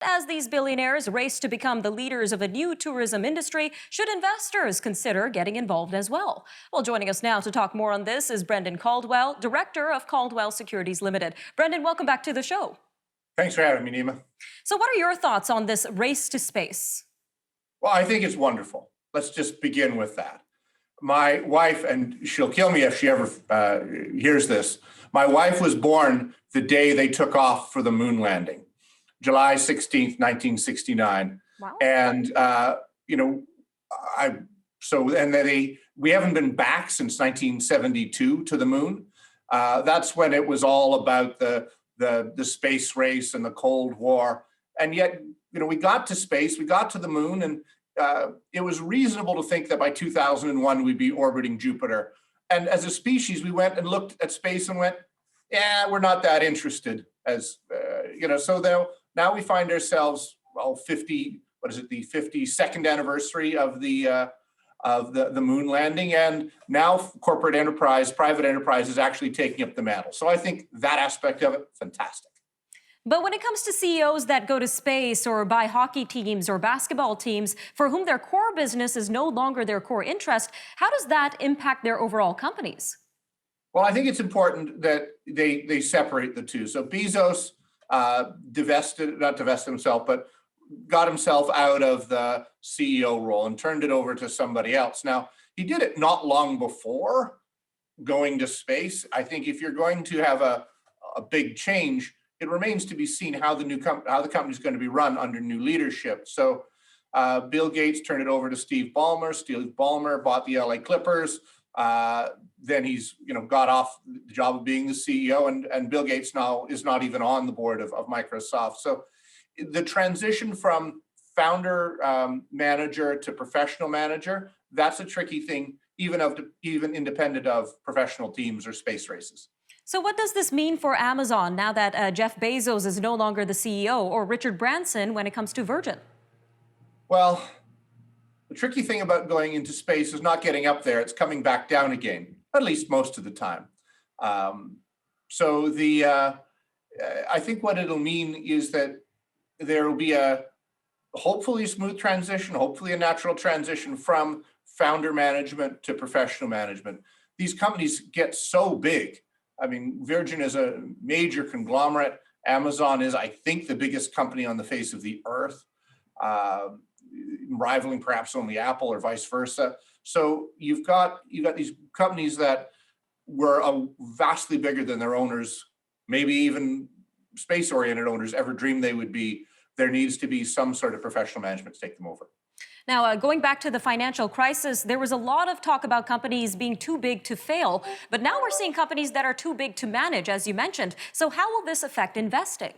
As these billionaires race to become the leaders of a new tourism industry, should investors consider getting involved as well? Well, joining us now to talk more on this is Brendan Caldwell, director of Caldwell Securities Limited. Brendan, welcome back to the show. Thanks for having me, Nima. So what are your thoughts on this race to space? Well, I think it's wonderful. Let's just begin with that. My wife, and she'll kill me if she ever hears this, my wife was born the day they took off for the moon landing, July 16th, 1969. Wow. And, we haven't been back since 1972 to the moon. That's when it was all about the space race and the Cold War. And yet, we got to space, we got to the moon, and it was reasonable to think that by 2001 we'd be orbiting Jupiter. And as a species, we went and looked at space and went, yeah, we're not that interested. Now we find ourselves, the 52nd anniversary of the moon landing, and now corporate enterprise, private enterprise is actually taking up the mantle. So I think that aspect of it, fantastic. But when it comes to CEOs that go to space or buy hockey teams or basketball teams for whom their core business is no longer their core interest, how does that impact their overall companies? Well, I think it's important that they separate the two. So Bezos not divested himself, but got himself out of the CEO role and turned it over to somebody else. Now, he did it not long before going to space. I think if you're going to have a big change, it remains to be seen how the company is going to be run under new leadership. So Bill Gates turned it over to Steve Ballmer. Steve Ballmer bought the LA Clippers. Then he's got off the job of being the CEO, and Bill Gates now is not even on the board of Microsoft. So the transition from founder manager to professional manager, that's a tricky thing, even independent of professional teams or space races. So what does this mean for Amazon now that Jeff Bezos is no longer the CEO, or Richard Branson when it comes to Virgin? Well, the tricky thing about going into space is not getting up there, it's coming back down again, at least most of the time. I think what it'll mean is that there will be hopefully a smooth transition, hopefully a natural transition from founder management to professional management. These companies get so big. I mean, Virgin is a major conglomerate. Amazon is, I think, the biggest company on the face of the earth, rivaling perhaps only Apple or vice versa. So you've got these companies that were vastly bigger than their owners, maybe even space-oriented owners ever dreamed they would be. There needs to be some sort of professional management to take them over. Now, going back to the financial crisis, there was a lot of talk about companies being too big to fail, but now we're seeing companies that are too big to manage, as you mentioned. So how will this affect investing?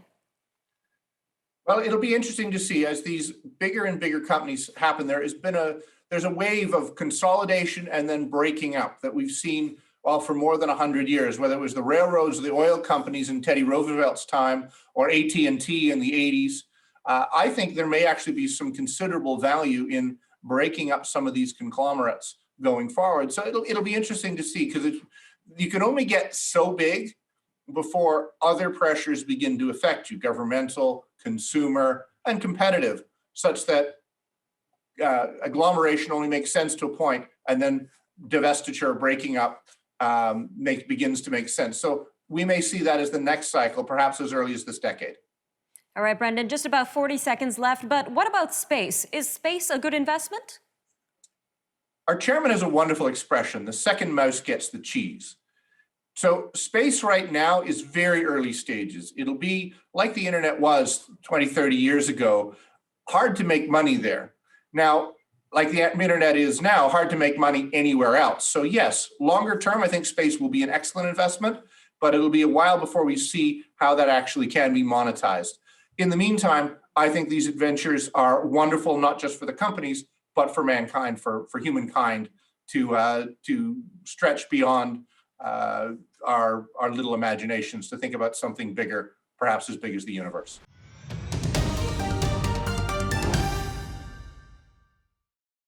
Well, it'll be interesting to see as these bigger and bigger companies happen. There's a wave of consolidation and then breaking up that we've seen for more than 100 years, whether it was the railroads or the oil companies in Teddy Roosevelt's time or AT&T in the 80s. I think there may actually be some considerable value in breaking up some of these conglomerates going forward. So it'll be interesting to see, because you can only get so big before other pressures begin to affect you, governmental, consumer, and competitive, such that agglomeration only makes sense to a point, and then divestiture, breaking up, begins to make sense. So we may see that as the next cycle, perhaps as early as this decade. All right, Brendan, just about 40 seconds left, but what about space? Is space a good investment? Our chairman has a wonderful expression: the second mouse gets the cheese. So space right now is very early stages. It'll be like the internet was 20, 30 years ago, hard to make money there. Now, like the internet is now, hard to make money anywhere else. So yes, longer term, I think space will be an excellent investment, but it'll be a while before we see how that actually can be monetized. In the meantime, I think these adventures are wonderful, not just for the companies, but for mankind, for humankind to stretch beyond our little imaginations to think about something bigger, perhaps as big as the universe.